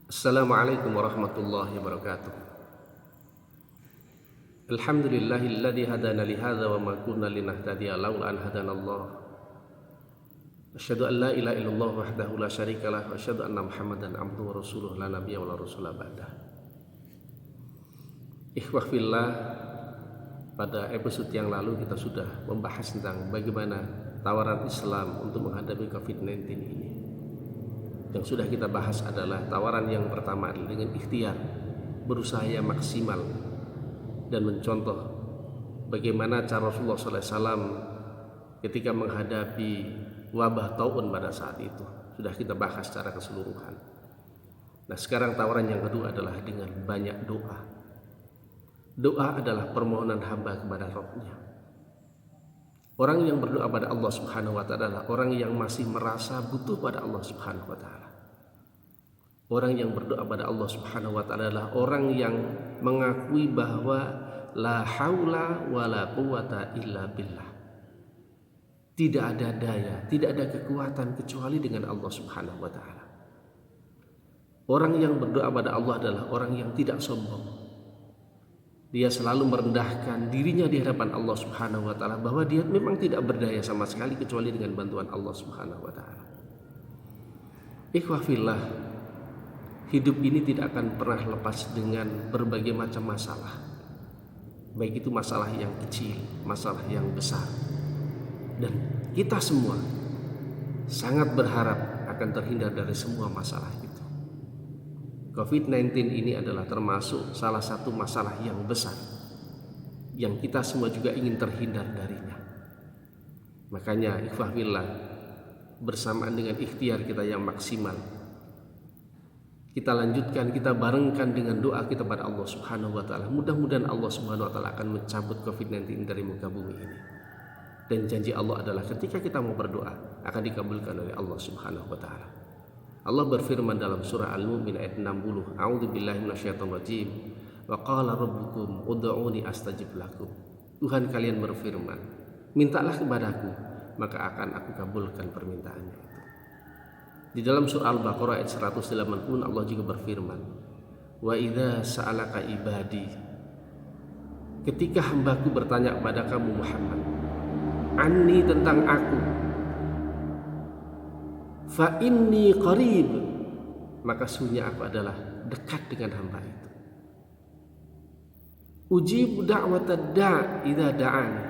Assalamualaikum warahmatullahi wabarakatuh. Alhamdulillahilladzi hadana li hadza wa ma kunna linahtadiya laula an hadanallah. Asyhadu an la ilaha illallah wahdahu la syarikalah wa asyhadu anna Muhammadan abduhu wa rasuluh la nabiyya wa la rasula ba'dah. Ikhwah fillah, pada episode yang lalu kita sudah membahas tentang bagaimana tawaran Islam untuk menghadapi COVID-19 ini. Yang sudah kita bahas adalah tawaran yang pertama adalah dengan ikhtiar, berusaha yang maksimal dan mencontoh bagaimana cara Rasulullah SAW ketika menghadapi wabah taun pada saat itu. Sudah kita bahas secara keseluruhan. Nah, sekarang tawaran yang kedua adalah dengan banyak doa. Doa adalah permohonan hamba kepada Rabb-Nya. Orang yang berdoa pada Allah Subhanahu wa ta'ala adalah orang yang masih merasa butuh pada Allah Subhanahu wa ta'ala. Orang yang berdoa pada Allah Subhanahu wa ta'ala adalah orang yang mengakui bahwa la haula wa la quwata illa billah. Tidak ada daya, tidak ada kekuatan kecuali dengan Allah Subhanahu wa ta'ala. Orang yang berdoa pada Allah adalah orang yang tidak sombong. Dia selalu merendahkan dirinya di hadapan Allah Subhanahu wa ta'ala bahwa dia memang tidak berdaya sama sekali kecuali dengan bantuan Allah Subhanahu wa ta'ala. Ikhwah fillah, hidup ini tidak akan pernah lepas dengan berbagai macam masalah. Baik itu masalah yang kecil, masalah yang besar. Dan kita semua sangat berharap akan terhindar dari semua masalah itu. COVID-19 ini adalah termasuk salah satu masalah yang besar yang kita semua juga ingin terhindar darinya. Makanya ikhwah fillah, bersamaan dengan ikhtiar kita yang maksimal, kita lanjutkan, kita barengkan dengan doa kita pada Allah Subhanahu wa ta'ala. Mudah-mudahan Allah Subhanahu wa ta'ala akan mencabut COVID-19 dari muka bumi ini. Dan janji Allah adalah ketika kita mau berdoa akan dikabulkan oleh Allah Subhanahu wa ta'ala. Allah berfirman dalam surah Al-Mu'min ayat 60, A'udzubillahi minasyaitonir rajim. Wa qala rabbukum ud'uni astajib lakum. Tuhan kalian berfirman, mintalah kepadaku, maka akan aku kabulkan permintaannya itu. Di dalam surah Al-Baqarah ayat 180 Allah juga berfirman, wa idza sa'alaka ibadi, ketika hambaku bertanya kepada kamu Muhammad, anni tentang aku, fa inni qarib, maka sesungguhnya aku adalah dekat dengan hamba itu. Ujibu da'watad da' idza da'ani,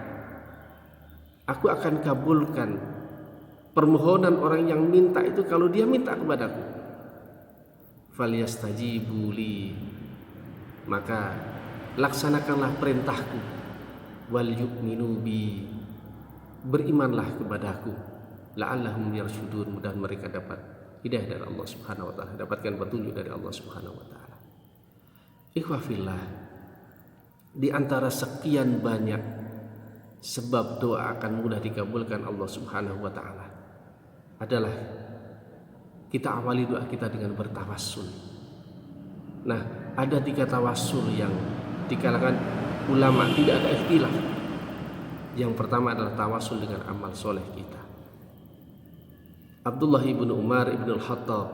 aku akan kabulkan permohonan orang yang minta itu kalau dia minta kepadaku. Falyastajibu li, maka laksanakanlah perintahku. Wal yu'minu bi, berimanlah kepadaku. La'allahum yarshudun, mudah mereka dapat hidayah dari Allah Subhanahu wa ta'ala, dapatkan petunjuk dari Allah Subhanahu wa ta'ala. Ikhwah fillah, di antara sekian banyak sebab doa akan mudah dikabulkan Allah Subhanahu wa ta'ala adalah kita awali doa kita dengan bertawassul. Nah, ada 3 tawassul yang di kalangan ulama tidak ada ikhtilaf. Yang pertama adalah tawassul dengan amal soleh kita. Abdullah ibnu Umar ibnu al-Khattab,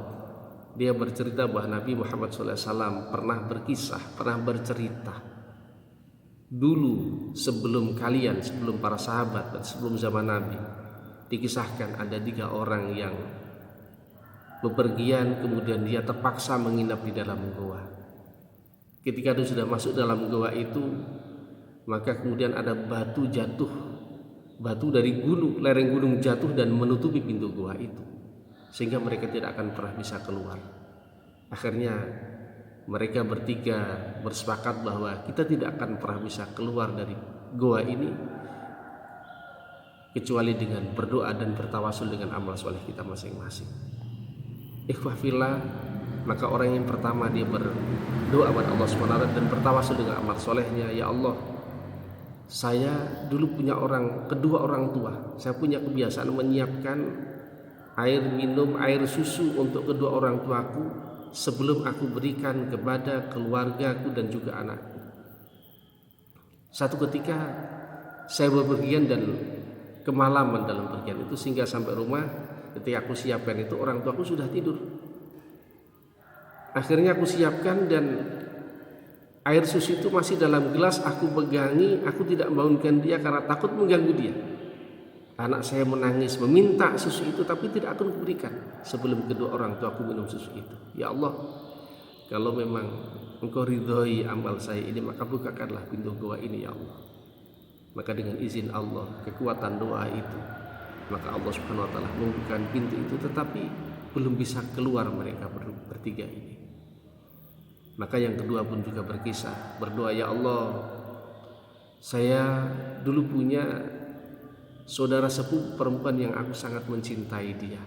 dia bercerita bahwa Nabi Muhammad SAW pernah bercerita dulu sebelum kalian, sebelum para sahabat dan sebelum zaman Nabi, dikisahkan ada 3 orang yang bepergian, kemudian dia terpaksa menginap di dalam goa. Ketika dia sudah masuk dalam goa itu, maka kemudian ada batu jatuh, batu dari gunung, lereng gunung jatuh dan menutupi pintu goa itu, sehingga mereka tidak akan pernah bisa keluar. Akhirnya mereka bertiga bersepakat bahwa kita tidak akan pernah bisa keluar dari goa ini kecuali dengan berdoa dan bertawasul dengan amal soleh kita masing-masing. Ikhwah fillah, maka orang yang pertama dia berdoa kepada Allah SWT dan bertawasul dengan amal solehnya. Ya Allah, saya dulu punya kedua orang tua, saya punya kebiasaan menyiapkan air minum, air susu untuk kedua orang tuaku sebelum aku berikan kepada keluargaku dan juga anakku. Satu ketika saya bepergian dan kemalaman dalam pergian itu, sehingga sampai rumah ketika aku siapkan itu orang tuaku sudah tidur. Akhirnya aku siapkan, dan air susu itu masih dalam gelas, aku pegangi, aku tidak membangunkan dia karena takut mengganggu dia. Anak saya menangis meminta susu itu, tapi tidak akan kuberikan sebelum kedua orang tua aku minum susu itu. Ya Allah, kalau memang Engkau ridhoi amal saya ini, maka bukakanlah pintu doa ini ya Allah. Maka dengan izin Allah, kekuatan doa itu, maka Allah Subhanahu wa taala membuka pintu itu, tetapi belum bisa keluar mereka bertiga ini. Maka yang kedua pun juga berkisah, berdoa, ya Allah, saya dulu punya saudara sepupu perempuan yang aku sangat mencintai dia,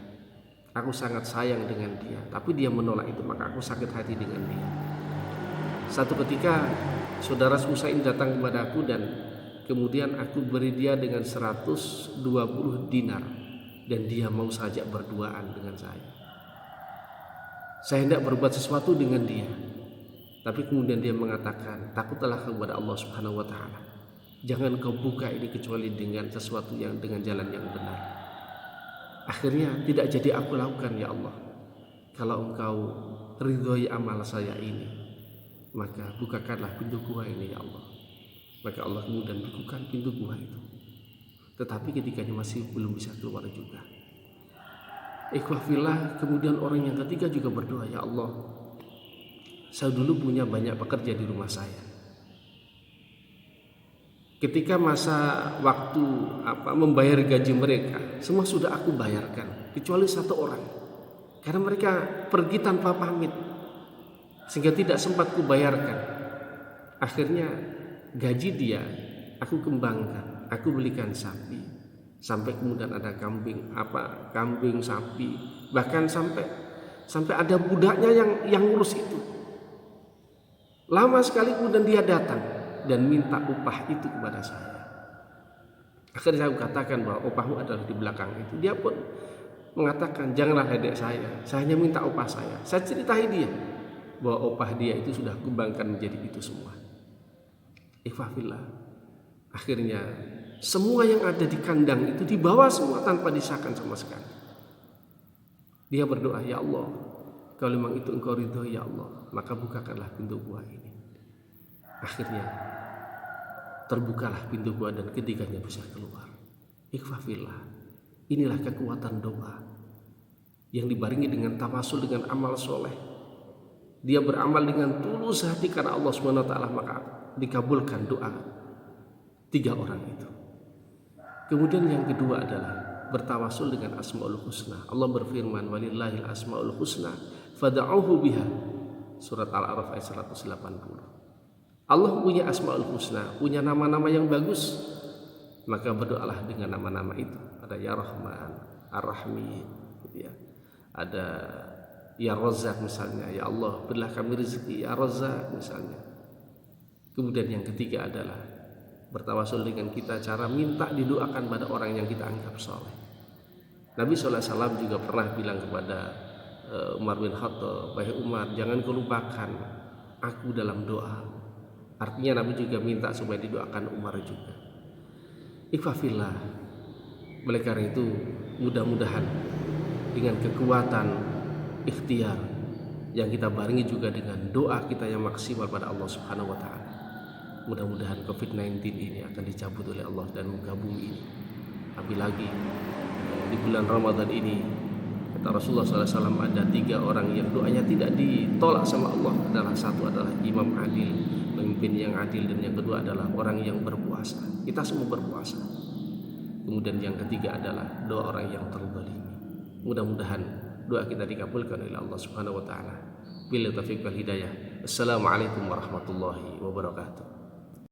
aku sangat sayang dengan dia, tapi dia menolak itu, maka aku sakit hati dengan dia. Satu ketika saudara sepupu ini datang kepadaku, dan kemudian aku beri dia dengan 120 dinar, dan dia mau saja berduaan dengan saya. Saya hendak berbuat sesuatu dengan dia, tapi kemudian dia mengatakan, takutlah kepada Allah Subhanahu wa taala. Jangan kau buka ini kecuali dengan sesuatu yang dengan jalan yang benar. Akhirnya tidak jadi aku lakukan, ya Allah. Kalau Engkau ridhoi amal saya ini, maka bukakanlah pintu gua ini ya Allah. Maka Allah kemudian bukakan pintu gua itu. Tetapi ketikanya masih belum bisa keluar juga. Ikhwafillah, kemudian orang yang ketiga juga berdoa, ya Allah, saya dulu punya banyak pekerja di rumah saya. Ketika masa waktu membayar gaji mereka, semua sudah aku bayarkan, kecuali satu orang, karena mereka pergi tanpa pamit, sehingga tidak sempat kubayarkan. Akhirnya gaji dia aku kembangkan, aku belikan sapi, sampai kemudian ada kambing, sapi, bahkan sampai ada budaknya yang ngurus itu. Lama sekali kemudian dia datang dan minta upah itu kepada saya. Akhirnya saya katakan bahwa upahmu adalah di belakang itu. Dia pun mengatakan, janganlah ledek saya hanya minta upah saya. Saya ceritai dia bahwa upah dia itu sudah kembangkan menjadi itu semua. Ikhwafillah, akhirnya semua yang ada di kandang itu dibawa semua tanpa disahkan sama sekali. Dia berdoa, ya Allah, kalau memang itu Engkau ridho ya Allah, maka bukakanlah pintu gua ini. Akhirnya terbukalah pintu gua dan ketiganya bisa keluar. Ikhwafillah, inilah kekuatan doa yang dibarengi dengan tawasul dengan amal soleh. Dia beramal dengan tulus hati karena Allah SWT, maka dikabulkan doa tiga orang itu. Kemudian yang kedua adalah bertawasul dengan asmaul husna. Allah berfirman, walillahil asmaul husna fad'uhu biha. Surat Al-A'raf ayat 180. Allah punya asmaul husna, punya nama-nama yang bagus, maka berdoalah dengan nama-nama itu. Ada ya Rahman, Ar-Rahim, ya. Ada ya Razzaq misalnya, ya Allah berilah kami rezeki, ya Razzaq misalnya. Kemudian yang ketiga adalah bertawasul dengan kita cara minta didoakan pada orang yang kita anggap soleh. Nabi SAW juga pernah bilang kepada Umar bin Khattab, wahai Umar, jangan kau lupakan aku dalam doa. Artinya Nabi juga minta supaya didoakan Umar juga. Ikhwafillah, oleh karena itu mudah-mudahan dengan kekuatan ikhtiar yang kita barengi juga dengan doa kita yang maksimal pada Allah Subhanahu wa taala, mudah-mudahan COVID-19 ini akan dicabut oleh Allah dan muka bumi ini. Apalagi di bulan Ramadan ini, kata Rasulullah SAW, ada 3 orang yang doanya tidak ditolak sama Allah. Satu adalah imam adil, pemimpin yang adil, dan yang kedua adalah orang yang berpuasa. Kita semua berpuasa. Kemudian yang ketiga adalah doa orang yang terzalimi. Mudah-mudahan doa kita dikabulkan oleh Allah Subhanahu wa taala. Billahi taufiq wal hidayah. Assalamualaikum warahmatullahi wabarakatuh.